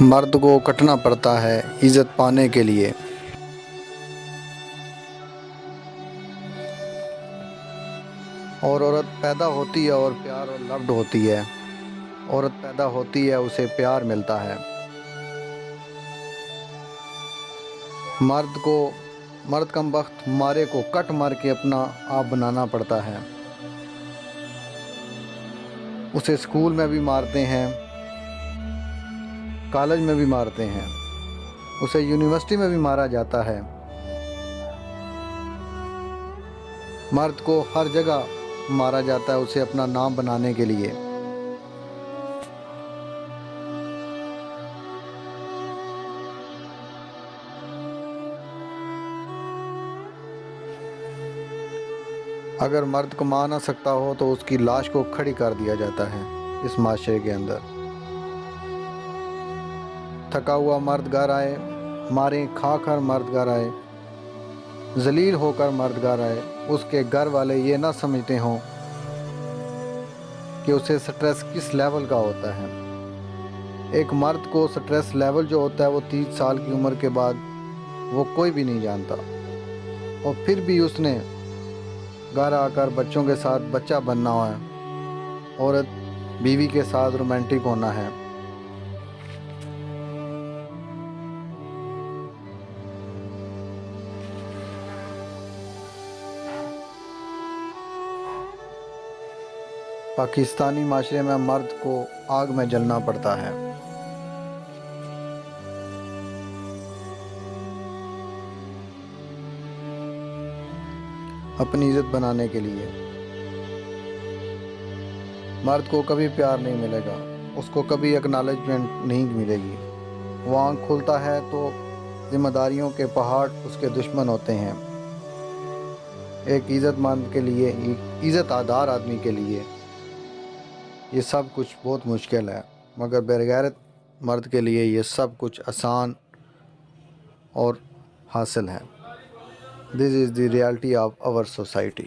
مرد کو کٹنا پڑتا ہے عزت پانے کے لیے۔ اور عورت پیدا ہوتی ہے اور پیار اور لفڈ ہوتی ہے۔ عورت پیدا ہوتی ہے، اسے پیار ملتا ہے۔ مرد کم بخت مارے کو کٹ مار کے اپنا آپ بنانا پڑتا ہے۔ اسے اسکول میں بھی مارتے ہیں، کالج میں بھی مارتے ہیں، اسے یونیورسٹی میں بھی مارا جاتا ہے۔ مرد کو ہر جگہ مارا جاتا ہے اسے اپنا نام بنانے کے لیے۔ اگر مرد کما نہ سکتا ہو تو اس کی لاش کو کھڑی کر دیا جاتا ہے اس معاشرے کے اندر۔ تھکا ہوا مرد گھر آئے، ماریں کھا کر مرد گھر آئے، ذلیل ہو کر مرد گھر آئے، اس کے گھر والے یہ نہ سمجھتے ہوں کہ اسے سٹریس کس لیول کا ہوتا ہے۔ ایک مرد کو سٹریس لیول جو ہوتا ہے وہ 30 سال کی عمر کے بعد وہ کوئی بھی نہیں جانتا، اور پھر بھی اس نے گھر آ کر بچوں کے ساتھ بچہ بننا ہے، عورت بیوی کے ساتھ رومانٹک ہونا ہے۔ پاکستانی معاشرے میں مرد کو آگ میں جلنا پڑتا ہے۔ اپنی عزت بنانے کے لیے۔ مرد کو کبھی پیار نہیں ملے گا، اس کو کبھی اکنالجمنٹ نہیں ملے گی۔ وہ آنکھ کھلتا ہے تو ذمہ داریوں کے پہاڑ اس کے دشمن ہوتے ہیں۔ ایک عزت مند کے لیے، ایک عزت دار آدمی کے لیے یہ سب کچھ بہت مشکل ہے، مگر بغیرت مرد کے لیے یہ سب کچھ آسان اور حاصل ہے۔ This is the reality of our society.